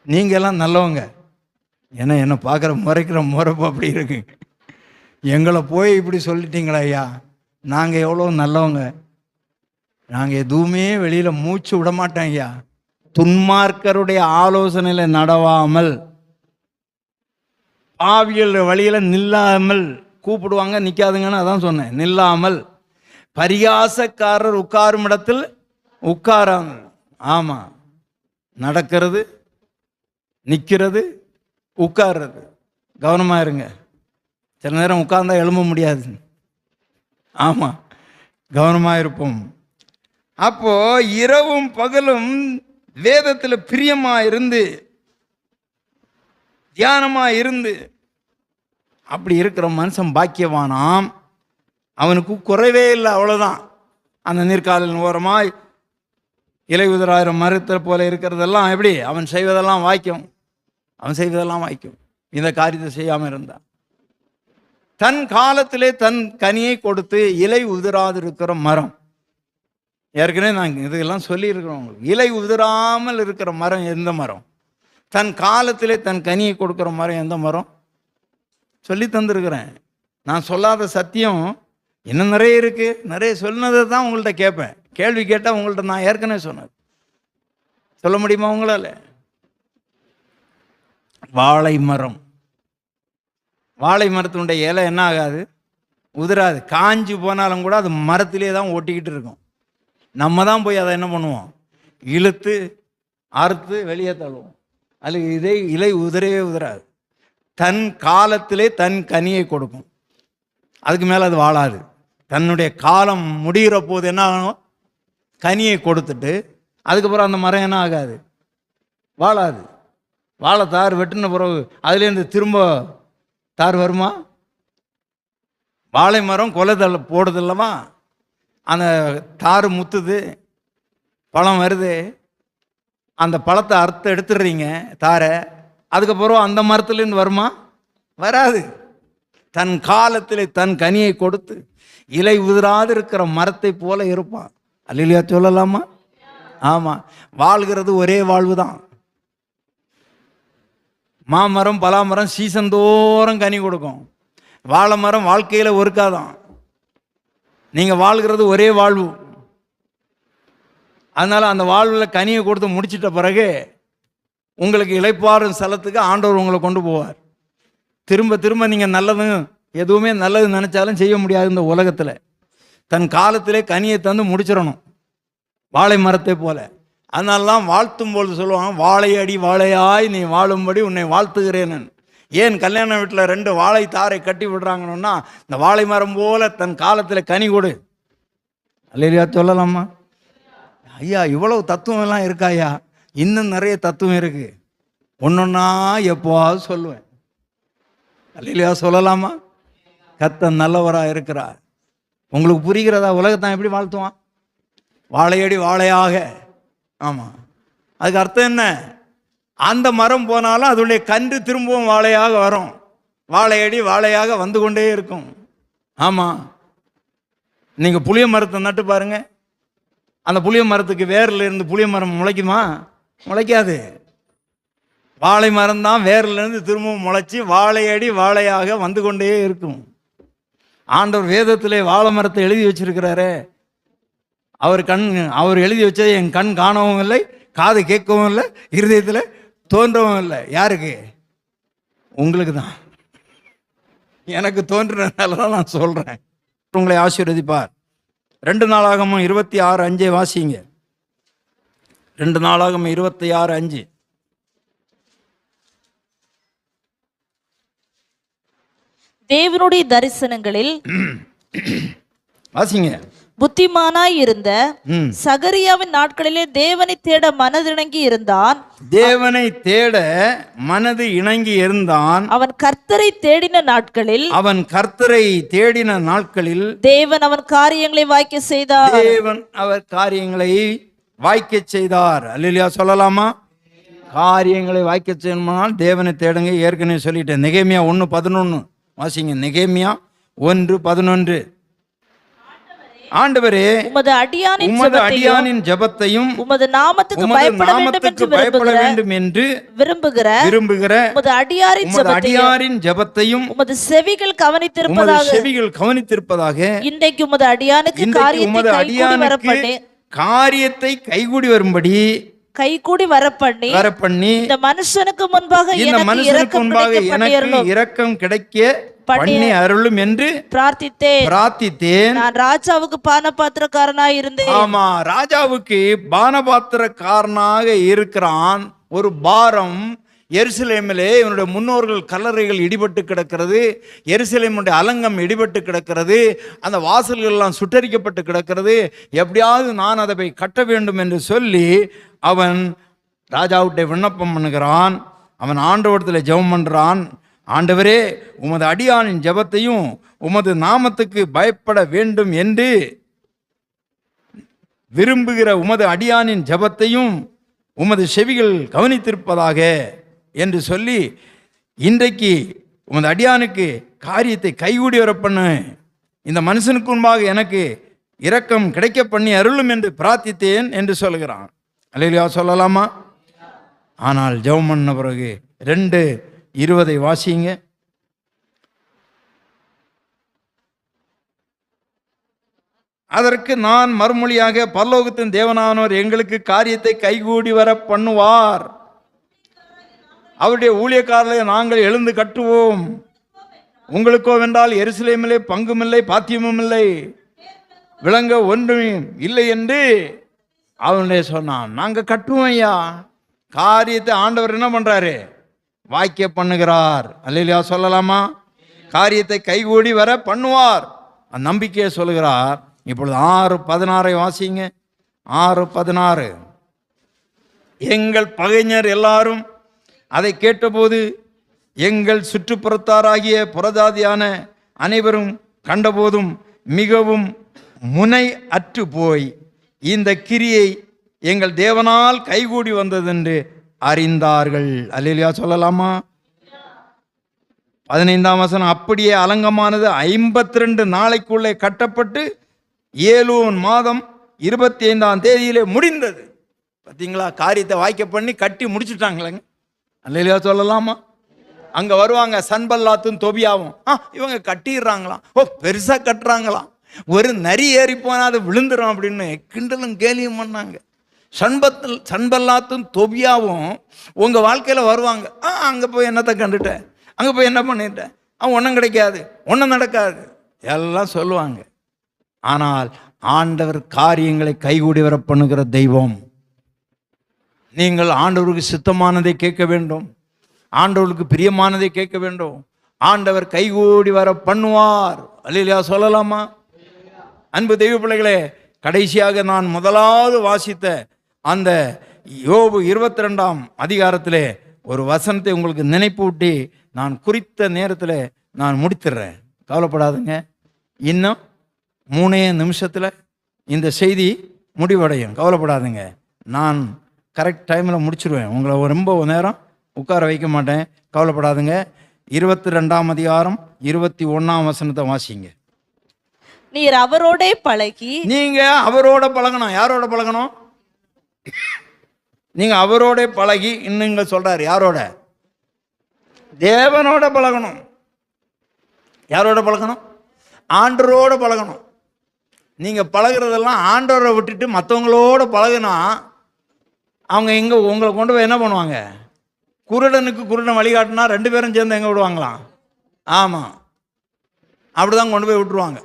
நீங்கள் எல்லாம் நல்லவங்க, ஏன்னா என்னை பார்க்குற முறைக்கிற முறைப்பு அப்படி இருக்கு. எங்களை போய் இப்படி சொல்லிட்டீங்களா ஐயா, நாங்கள் எவ்வளோ நல்லவங்க, நாங்கள் எதுவுமே வெளியில் மூச்சு விட மாட்டோம் ஐயா. துன்மார்க்கருடைய ஆலோசனையில் நடவாமல், பாவியல் வழியில் நில்லாமல், கூப்பிடுவாங்க நிற்காதுங்கன்னு அதான் சொன்னேன். நில்லாமல், பரியாசக்காரர் உட்காரும் இடத்தில் உட்காராங்க. ஆமாம், நடக்கிறது, நிற்கிறது, உட்கார்றது. கவனமாக இருங்க. சில நேரம் உட்கார்ந்தா எழும்ப முடியாது. ஆமாம், கவனமாக இருப்போம். அப்போ இரவும் பகலும் வேதத்தில் பிரியமாக இருந்து தியானமாக இருந்து அப்படி இருக்கிற மனுஷன் பாக்கியவானாம். அவனுக்கு குறைவே இல்லை, அவ்வளோதான். அந்த நீர்க்காலின் ஓரமாய் இலை உதிராயிரம் மரத்தில் போல இருக்கிறதெல்லாம் எப்படி அவன் செய்வதெல்லாம் வாய்க்கும். இந்த காரியத்தை செய்யாமல் இருந்தான். தன் காலத்திலே தன் கனியை கொடுத்து இலை உதிராது இருக்கிற மரம். ஏற்கனவே நாங்கள் இதெல்லாம் சொல்லியிருக்கிறோம் உங்களுக்கு. இலை உதிராமல் இருக்கிற மரம் எந்த மரம்? தன் காலத்திலே தன் கனியை கொடுக்குற மரம் எந்த மரம்? சொல்லி தந்திருக்கிறேன். நான் சொல்லாத சத்தியம் இன்னும் நிறைய இருக்குது. நிறைய சொன்னதை தான் உங்கள்கிட்ட கேட்பேன். கேள்வி கேட்டால் உங்கள்கிட்ட நான் ஏற்கனவே சொன்னது. சொல்ல முடியுமா உங்களால்? வாழை மரம், வாழை மரத்தினுடைய இலை என்ன ஆகாது? உதிராது. காஞ்சி போனாலும் கூட அது மரத்திலே தான் ஒட்டிக்கிட்டு இருக்கும். நம்ம தான் போய் அதை என்ன பண்ணுவோம்? இழுத்து அறுத்து வெளியே தள்ளுவோம். அது இலை உதிரவே உதிராது. தன் காலத்திலே தன் கனியை கொடுக்கும். அதுக்கு மேலே அது வாழாது. தன்னுடைய காலம் முடிகிற போது என்ன ஆகும்? கனியை கொடுத்துட்டு அதுக்கப்புறம் அந்த மரம் என்ன ஆகாது? வாழாது. வாழை தார் வெட்டின பிறகு அதுலேருந்து திரும்ப தார் வருமா? வாழை மரம் கொலை போடுது இல்லவா? அந்த தார் முத்துது, பழம் வருது, அந்த பழத்தை அறுத்து எடுத்துடுறீங்க தாரை, அதுக்கப்புறம் அந்த மரத்துலேருந்து வருமா? வராது. தன் காலத்தில் தன் கனியை கொடுத்து இலை உதிராது இருக்கிற மரத்தை போல இருப்பான். அல்லேலூயா சொல்லலாமா? ஆமாம். வாழ்கிறது ஒரே வாழ்வு தான். மாமரம் பலாமரம் சீசன் தோறும் கனி கொடுக்கும். வாழை மரம் வாழ்க்கையில் ஒருக்காதான். நீங்கள் வாழ்கிறது ஒரே வாழ்வு. அதனால் அந்த வாழ்வில் கனியை கொடுத்து முடிச்சிட்ட பிறகு உங்களுக்கு இளைப்பாறும் ஸ்தலத்துக்கு ஆண்டவர் உங்களை கொண்டு போவார். திரும்ப திரும்ப நீங்கள் எதுவுமே நல்லது நினச்சாலும் செய்ய முடியாது இந்த உலகத்தில். தன் காலத்திலே கனியை தந்து முடிச்சிடணும், வாழை மரத்தை போல. அதனால தான் வாழ்த்தும் பொழுது சொல்லுவாங்க, வாழையடி வாழையாய் நீ வாழும்படி உன்னை வாழ்த்துகிறேன். ஏன் கல்யாண வீட்டில் 2 வாழை தாரை கட்டி விடுறாங்கன்னா, இந்த வாழை மரம் போல தன் காலத்தில் கனி கொடு. அல்லேலூயா சொல்லலாமா? ஐயா இவ்வளவு தத்துவம் எல்லாம் இருக்காயா? இன்னும் நிறைய தத்துவம் இருக்கு. ஒன்னொன்னா எப்போவாவது சொல்லுவேன். அல்லேலூயா சொல்லலாமா? கர்த்தர் நல்லவராக இருக்கிறார். உங்களுக்கு புரிகிறதா? உலகத்தான் எப்படி வாழ்த்துவான்? வாழையடி வாழையாக. ஆமாம். அதுக்கு அர்த்தம் என்ன? அந்த மரம் போனாலும் அதனுடைய கன்று திரும்பவும் வாழையாக வரும். வாழையடி வாழையாக வந்து கொண்டே இருக்கும். ஆமாம். நீங்கள் புளிய மரத்தை நட்டு பாருங்க, அந்த புளிய மரத்துக்கு வேரில் இருந்து புளிய மரம் முளைக்குமா? முளைக்காது. வாழை மரம் தான் வேர்லேருந்து திரும்பவும் முளைச்சி வாழையடி வாழையாக வந்து கொண்டே இருக்கும். ஆண்டவர் வேதத்திலே வாழை மரத்தை எழுதி வச்சிருக்கிறாரு. அவர் எழுதி வச்சதை என் கண் காணவும் இல்லை, காது கேட்கவும் இல்லை, இருதயத்தில் தோன்றவும் இல்லை. யாருக்கு? உங்களுக்கு தான். எனக்கு தோன்றினால தான் நான் சொல்கிறேன். உங்களை ஆசீர்வதிப்பார். 2 நாளாகமும் 26:5 வாசிங்க. 2 நாளாகமும் 26:5. தேவனுடைய தரிசனங்களில் வாசிங்க. புத்திமானாய் இருந்த சகரியாவின் நாட்களிலே தேவனை தேட மனதிணங்கி இருந்தான். தேவனை தேட மனது இணங்கி இருந்தான். அவன் கர்த்தரை தேடின நாட்களில் தேவன் அவன் காரியங்களை வாய்க்க செய்தார். தேவன் அவர் காரியங்களை வாய்க்க செய்தார். அல்லேலூயா சொல்லலாமா? காரியங்களை வாய்க்க செய்யணுமானால் தேவனை தேடுங்க. ஏற்கனவே சொல்லிட்டேன். நெகேமியா 1:11 வாசிங்க. நெகேமியா 1:11. ஆண்டவரே உமது அடியானின் ஜெபத்தையும் உமது நாமத்துக்கு பயப்பட வேண்டும் என்று விரும்புகிற உமது அடியாரின் ஜெபத்தையும் உமது செவிகள் கவனித்திருப்பதாக இன்றைக்கு உமது அடியானுக்கு காரியத்தை கைகூடி வரும்படி வரப்பண்ணி இந்த மனுஷனுக்கு முன்பாக எனக்கு இரக்கம் கிடைக்க பண்ணி அருளும் என்று பிரார்த்தித்தேன். நான் ராஜாவுக்கு பானபாத்திரக்காரனாய் இருந்தேன். ஆமா, ராஜாவுக்கு பானபாத்திரக்காரனாக இருக்கிறான். ஒரு பாரம் எருசலேமிலே இவனுடைய முன்னோர்கள் கல்லறைகள் இடிபட்டு கிடக்கிறது. எருசலேமுடைய அலங்கம் இடிபட்டு கிடக்கிறது. அந்த வாசல்கள் எல்லாம் சுட்டரிக்கப்பட்டு கிடக்கிறது. எப்படியாவது நான் அதை போய் கட்ட வேண்டும் என்று சொல்லி அவன் ராஜாவுடைய விண்ணப்பம் பண்ணுகிறான். அவன் ஆண்டவரிடத்தில் ஜெபம் பண்றான். ஆண்டவரே உமது அடியானின் ஜெபத்தையும் உமது நாமத்துக்கு பயப்பட வேண்டும் என்று விரும்புகிற உமது அடியானின் ஜெபத்தையும் உமது செவிகள் கவனித்திருப்பதாக என்று சொல்லி, இன்றைக்கு உமது அடியானுக்கு காரியத்தை கைகூடி வர பண்ணு, இந்த மனுஷனுக்கு முன்பாக எனக்கு இரக்கம் கிடைக்க பண்ணி அருளும் என்று பிரார்த்தித்தேன் என்று சொல்கிறான். அல்லேலூயா சொல்லலாமா? ஆனால் ஜெபம் பண்ண பிறகு 2:20 வாசிங்க. அதற்கு நான் மறுமொழியாக, பரலோகத்தின் தேவனானவர் எங்களுக்கு காரியத்தை கைகூடி வர பண்ணுவார். அவருடைய ஊழியக்காரர்களை நாங்கள் எழுந்து கட்டுவோம். உங்களுக்கோ வென்றால் எருசலேமிலே பங்குமில்லை, பாத்தியமும் இல்லை, விளங்க ஒன்றும் இல்லை என்று அவனுடைய சொன்னான். நாங்க கட்டுவோம் ஐயா. காரியத்தை ஆண்டவர் என்ன பண்றாரு? வாக்கிய பண்ணுகிறார். அல்லேலூயா சொல்லலாமா? காரியத்தை கைகூடி வர பண்ணுவார். அந்த நம்பிக்கையை சொல்லுகிறார். இப்பொழுது 6:16 வாசிங்க. 6:16. எங்கள் பகைஞர் எல்லாரும் அதை கேட்டபோது எங்கள் சுற்றுப்புறத்தாராகிய புறஜாதியான அனைவரும் கண்டபோதும் மிகவும் முனை அற்று போய் இந்த கிரியை எங்கள் தேவனால் கைகூடி வந்ததென்று அறிந்தார்கள். அல்லேலூயா சொல்லலாமா? 15ஆம் வசனம். அப்படியே அலங்கமானது 52 நாளைக்குள்ளே கட்டப்பட்டு ஏலூன் மாதம் 25ஆம் தேதியிலே முடிந்தது. பார்த்தீங்களா? காரியத்தை வாய்க்க பண்ணி கட்டி முடிச்சுட்டாங்களேங்க. அல்லேலூயா சொல்லலாமா? அங்க வருவாங்க சன்பல்லாத்தும் தொபியாவும். இவங்க கட்டிடுறாங்களாம். பெருசா கட்டுறாங்களாம். ஒரு நரி ஏறி போனா அது விழுந்துரும் அப்படின்னு கிண்டலும் கேலியும் பண்ணாங்க. சன்பல்லாத்தும் தொபியாவும் உங்க வாழ்க்கையில வருவாங்க. அங்க போய் என்னத்தை கண்டுட்டேன், அங்க போய் என்ன பண்ணிட்டேன், ஒன்றும் கிடைக்காது, ஒன்றும் நடக்காது எல்லாம் சொல்லுவாங்க. ஆனால் ஆண்டவர் காரியங்களை கைகூடி வர பண்ணுகிற தெய்வம். நீங்கள் ஆண்டவருக்கு சித்தமானதை கேட்க வேண்டும், ஆண்டவருக்கு பிரியமானதை கேட்க வேண்டும். ஆண்டவர் கைகூடி வர பண்ணுவார். அல்லேலூயா சொல்லலாமா? அன்பு தெய்வ பிள்ளைகளே, கடைசியாக நான் முதலாவது வாசித்த அந்த யோபு 22ஆம் அதிகாரத்திலே ஒரு வசனத்தை உங்களுக்கு நினைப்பூட்டி நான் குறித்த நேரத்தில் நான் முடித்துடுறேன். கவலைப்படாதுங்க. இன்னும் 3 நிமிஷத்தில் இந்த செய்தி முடிவடையும். கவலைப்படாதுங்க. நான் கரெக்ட் டைமில் முடிச்சிடுவேன். உங்களை ரொம்ப நேரம் உட்கார வைக்க மாட்டேன். கவலைப்படாதுங்க. 22ஆம் அதிகாரம் 21ஆம் வசனத்தை வாசிங்க. நீர் அவரோட பழகி. நீங்க அவரோட பழகணும். யாரோட பழகணும்? நீங்க அவரோட பழகி. இன்னுங்க சொல்றாரு யாரோட? தேவனோட பழகணும். யாரோட பழகணும்? ஆண்டவரோட பழகணும். நீங்க பழகிறதெல்லாம் ஆண்டவரை விட்டுட்டு மற்றவங்களோட பழகினா அவங்க எங்க உங்களை கொண்டு போய் என்ன பண்ணுவாங்க? குருடனுக்கு குருடன் வழிகாட்டினா 2 பேரும் சேர்ந்து எங்க விடுவாங்களாம்? ஆமா, அப்படிதான் கொண்டு போய் விட்டுருவாங்க.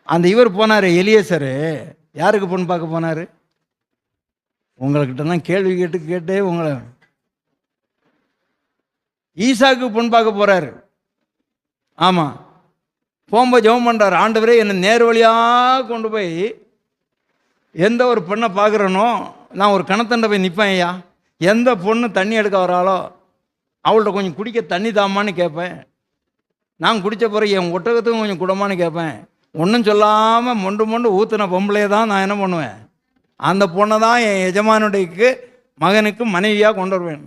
அந்த இவர் போனார் எலியேசரு. யாருக்கு பொண்ணு பார்க்க போனார்? உங்கள்கிட்ட தான் கேள்வி கேட்டு உங்களை ஈசாக்கு பொண்ணு பார்க்க போறாரு. ஆமா, போகும்போது ஜெபம் பண்றாரு. ஆண்டவரே என்னை நேர் வழியாக கொண்டு போய் எந்த ஒரு பொண்ணை பார்க்குறனோ நான் ஒரு கணத்தண்டை போய் நிற்பேன் ஐயா. எந்த பொண்ணு தண்ணி எடுக்க வராளோ அவள்கிட்ட கொஞ்சம் குடிக்க தண்ணி தாமான்னு கேட்பேன். நான் குடித்த பிறகு என் ஒட்டகத்துக்கும் கொஞ்சம் குடமான்னு கேட்பேன். ஒன்றும் சொல்லாமல் மொண்டு ஊற்றின பொம்பளையே தான் நான் என்ன பண்ணுவேன்? அந்த பொண்ணை தான் என் எஜமானுடையக்கு மகனுக்கு மனைவியாக கொண்டு வருவேன்.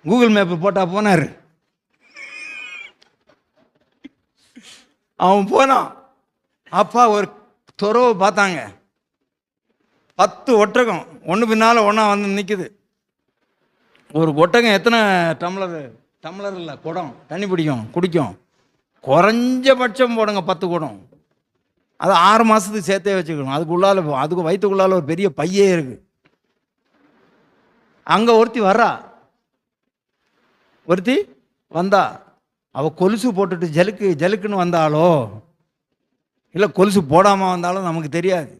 கூகுள் மேப்பு போட்டால் போனார். அவன் போனான். அப்பா ஒரு துறவை பார்த்தாங்க. 10 ஒட்டகம் ஒன்று பின்னால் ஒன்றா வந்து நிற்குது. ஒரு ஒட்டகம் எத்தனை டம்ளர் இல்லை குடம் தண்ணி குடிக்கும்? குறைஞ்சபட்சம் போடுங்க 10 குடம். அது 6 மாதத்துக்கு சேர்த்தே வச்சுக்கணும். அதுக்கு வயிற்றுக்குள்ளால ஒரு பெரிய பையே இருக்கு. அங்கே ஒருத்தி வந்தா. அவள் கொலுசு போட்டுட்டு ஜலுக்குன்னு வந்தாலோ இல்லை கொலுசு போடாமல் வந்தாலும் நமக்கு தெரியாது.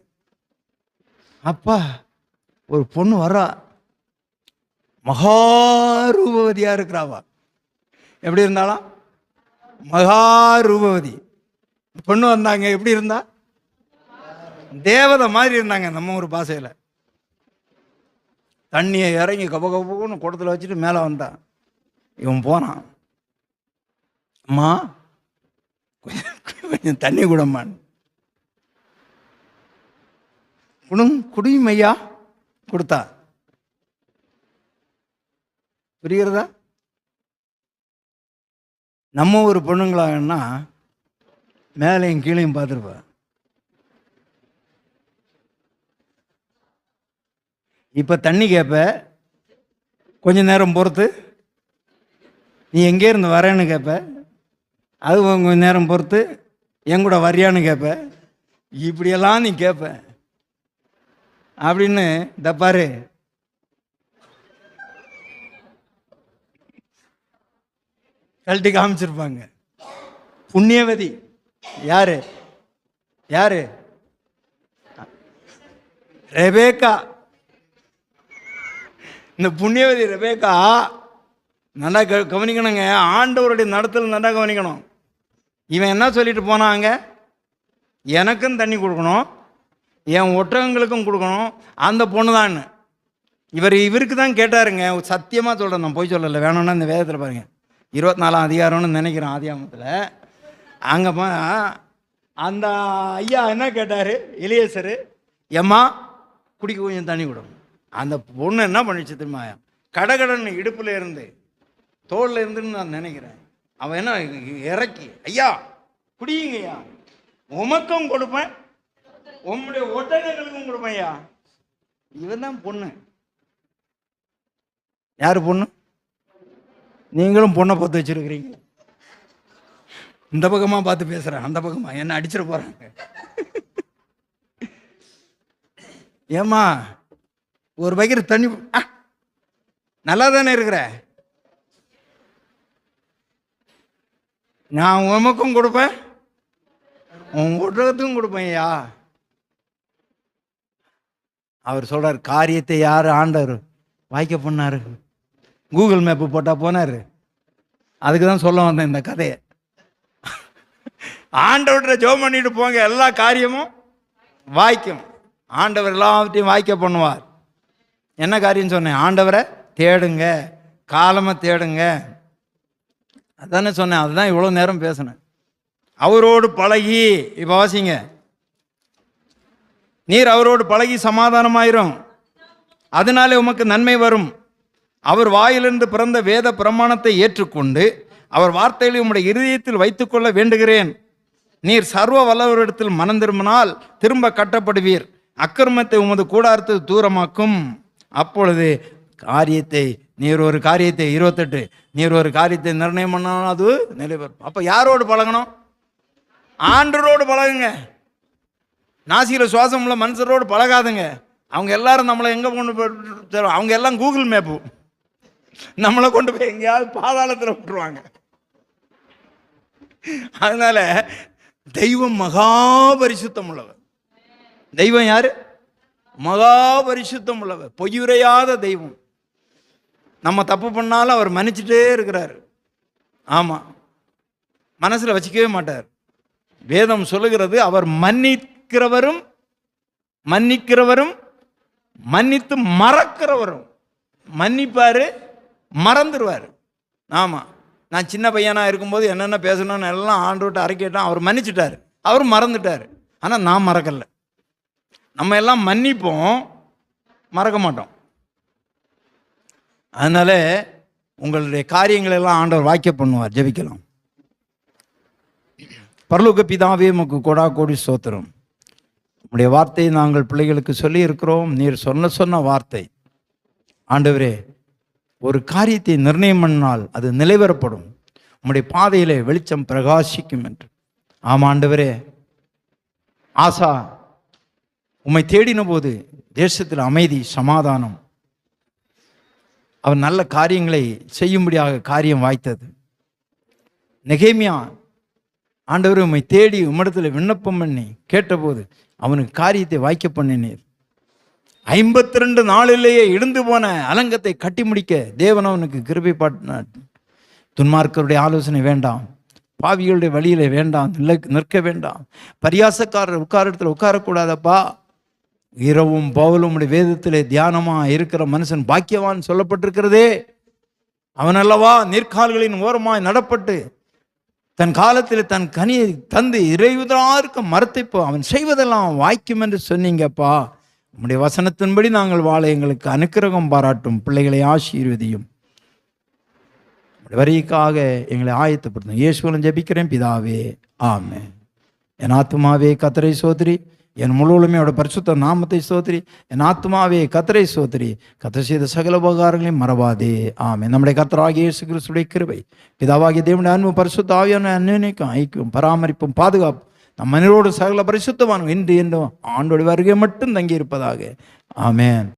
அப்பா ஒரு பொண்ணு வர்றா, மகாரூபவதியாக இருக்கிறாவா. எப்படி இருந்தாலும் மகாரூபவதி பொண்ணு வந்தாங்க. எப்படி இருந்தா? தேவதை மாதிரி இருந்தாங்க. நம்ம ஒரு பாசையில் தண்ணியை இறங்கி கபகபன்னு குடத்தில் வச்சுட்டு மேலே வந்தான். இவன் போனான். அம்மா கொஞ்சம் தண்ணி கூடம்மான். குடியும் ஐயா கொடுத்தா. புரிகிறதா? நம்ம ஒரு பொண்ணுங்களாகன்னா மேலையும் கீழையும் பார்த்துருப்பா. இப்போ தண்ணி கேட்ப, கொஞ்ச நேரம் பொறுத்து நீ எங்கே இருந்து வரேன்னு கேட்ப. அது கொஞ்ச நேரம் பொறுத்து என் கூட வரியான்னு கேட்ப. இப்படியெல்லாம் நீ கேட்ப அப்படின்னு இந்த பாரு கழட்டி காமிச்சிருப்பாங்க. புண்ணியவதி யாரு? யாரு? ரெபேக்கா. இந்த புண்ணியவதி ரெபேக்கா நல்லா கவனிக்கணுங்க. ஆண்டவருடைய நடத்தல் நல்லா கவனிக்கணும். இவன் என்ன சொல்லிட்டு போனாங்க? எனக்கும் தண்ணி கொடுக்கணும், என் ஒட்டகங்களுக்கும் கொடுக்கணும், அந்த பொண்ணு தான். இவருக்கு தான் கேட்டாருங்க. சத்தியமாக சொல்கிறேன், நான் போய் சொல்லலை, வேணும்னா இந்த வேதத்தில் பாருங்கள், 24ஆம் அதிகாரம்னு நினைக்கிறேன், ஆதியாகமத்தில். அங்கே அந்த ஐயா என்ன கேட்டார்? எலியேசர், எம்மா குடிக்க கொஞ்சம் தண்ணி கொடுக்கும். அந்த பொண்ணு என்ன பண்ணிச்சு தெரியுமா? கடகடன்னு இடுப்பில் இருந்து தோளில் இருந்துன்னு நான் நினைக்கிறேன். அவன் என்ன இறக்கி, ஐயா குடியுங்கய்யா, உமக்கும் கொடுப்பேன், உம்முடைய ஒட்டகங்களுக்கும் கொடுப்பேன் ஐயா. இவன் தான் பொண்ணு. யாரு பொண்ணு? நீங்களும் பொண்ணை பார்த்து வச்சிருக்கிறீங்க. இந்த பக்கமா பார்த்து பேசுறேன், அந்த பக்கமா என்ன அடிச்சிட போறாங்க. ஏமா ஒரு பக்கெட் தண்ணி நல்லா தானே இருக்கிற, நான் உமக்கும் கொடுப்பேன், உன் ஒட்டகத்துக்கும் கொடுப்பேன் ஐயா. அவர் சொல்றார், காரியத்தை யார் ஆண்டவர் வாய்க்க பண்ணாரு? கூகுள் மேப்பு போட்டா போனாரு. அதுக்கு தான் சொல்ல வந்தேன் இந்த கதையை. ஆண்டவர்கிட்ட ஜெபம் பண்ணிட்டு போங்க, எல்லா காரியமும் வாய்க்கும். ஆண்டவர் எல்லாத்தையும் வாய்க்க பண்ணுவார். என்ன காரியம் சொன்னேன்? ஆண்டவரை தேடுங்க, காலமாக தேடுங்க, அதானே சொன்னேன். அதுதான் இவ்வளோ நேரம் பேசினேன். அவரோடு பழகி, இப்போ வாசிங்க, நீர் அவரோடு பழகி சமாதானமாயிரும், அதனாலே உமக்கு நன்மை வரும். அவர் வாயிலிருந்து பிறந்த வேத பிரமாணத்தை ஏற்றுக்கொண்டு அவர் வார்த்தைகளை உம்முடைய இருதயத்தில் வைத்துக்கொள்ள வேண்டுகிறேன். நீர் சர்வ வல்லவரிடத்தில் மனம் திரும்பினால் திரும்ப கட்டப்படுவீர், அக்கிரமத்தை உமது கூடாரத்தை தூரமாக்கும். அப்பொழுது காரியத்தை நீர் ஒரு காரியத்தை 28 நீர் ஒரு காரியத்தை நிர்ணயம் பண்ணாலும் அது நிறைவேறும். அப்போ யாரோடு பழகணும்? ஆண்டரோடு பழகுங்க. நாசியில் சுவாசம் உள்ள மனுஷரோடு பழகாதுங்க. அவங்க எல்லாரும் நம்மளை எங்கே கொண்டு போய், அவங்க எல்லாம் கூகுள் மேப்பு, நம்மளை கொண்டு போய் எங்கேயாவது பாதாளத்தில் விட்டுருவாங்க. அதனால தெய்வம் மகா பரிசுத்தம் உள்ளவர். தெய்வம் யாரு? மகா பரிசுத்தம் உள்ளவர், பொய்யுரையாத தெய்வம். நம்ம தப்பு பண்ணாலும் அவர் மன்னிச்சுட்டே இருக்கிறார். ஆமாம், மனசில் வச்சுக்கவே மாட்டார். வேதம் சொல்லுகிறது, அவர் மன்னிக்கிறவரும் மன்னித்து மறக்கிறவரும். மன்னிப்பார், மறந்துடுவார். ஆமாம், நான் சின்ன பையனாக இருக்கும்போது என்னென்ன பேசணும்னு எல்லாம் ஆண்டவர்கிட்ட அறிக்கையிட்டான், அவர் மன்னிச்சுட்டார், அவர் மறந்துட்டார். ஆனால் நான் மறக்கலை. நம்ம எல்லாம் மன்னிப்போம், மறக்க மாட்டோம். அதனால உங்களுடைய காரியங்கள் எல்லாம் ஆண்டவர் வாய்க்க பண்ணுவார். ஜெபிக்கலாம். பரலோக பிதாவே, உமக்கு கோடா கோடி ஸ்தோத்திரம். உம்முடைய வார்த்தையை நாங்கள் பிள்ளைகளுக்கு சொல்லி இருக்கிறோம். நீர் சொன்ன வார்த்தை ஆண்டவரே, ஒரு காரியத்தை நிர்ணயம் பண்ணால் அது நிலைவரப்படும், உம்முடைய பாதையிலே வெளிச்சம் பிரகாசிக்கும் என்று. ஆமாம் ஆண்டவரே, ஆசா உம்மை தேடின போது தேசத்தில் அமைதி, சமாதானம், அவர் நல்ல காரியங்களை செய்யும்படியாக காரியம் வாய்த்தது. நெகேமியா ஆண்டவர் உம்மை தேடி உம்மிடத்தில் விண்ணப்பம் பண்ணி கேட்டபோது அவனுக்கு காரியத்தை வாய்க்க பண்ணினீர். 52 நாளிலேயே இடிந்து போன அலங்கத்தை கட்டி முடிக்க தேவன் அவனுக்கு கிருபை பாட்டினார். துன்மார்க்கருடைய ஆலோசனை வேண்டாம், பாவிகளுடைய வழியில வேண்டாம், நிற்க வேண்டாம், பரியாசக்காரர் உட்கார இடத்துல உட்காரக்கூடாதப்பா. இரவும் பவுலும் வேதத்திலே தியானமாக இருக்கிற மனுஷன் பாக்கியவான் சொல்லப்பட்டிருக்கிறதே. அவன் அல்லவா நீர்க்கால்களின் ஓரமாய் நடப்பட்டு தன் காலத்தில் தன் கனியை தந்து இறைவதற்கு மரத்தைப்போ அவன் செய்வதெல்லாம் வாய்க்கும் என்று சொன்னீங்கப்பா. உம்முடைய வசனத்தின்படி நாங்கள் வாழ எங்களுக்கு அனுக்கிரகம் பாராட்டும். பிள்ளைகளை ஆசீர்வதியும். வரிக்காக எங்களை ஆயத்தப்படுத்தும். இயேசுவின் ஜெபிக்கிறேன் பிதாவே, ஆமென். என் ஆத்துமாவே கர்த்தரை சோதரி, என் முழுவதுமே அவருடைய பரிசுத்த நாமத்தை சோதரி. என் ஆத்துமாவே கர்த்தரை சோதரி, கர்த்தர் செய்த சகல உபகாரங்களையும் மறவாதே. ஆமென். நம்முடைய கர்த்தராகிய இயேசு கிறிஸ்துவின் கிருபை, பிதாவாகிய தேவனுடைய அன்பு, பரிசுத்த ஆவியான அன்னைக்கும் ஐக்கியம், பராமரிப்பும் பாதுகாப்பு நம் மனிதரோடு சகல பரிசுத்தவான் இன்று என்றும் ஆண்டோட வருகை மட்டும் தங்கி இருப்பதாக. ஆமென்.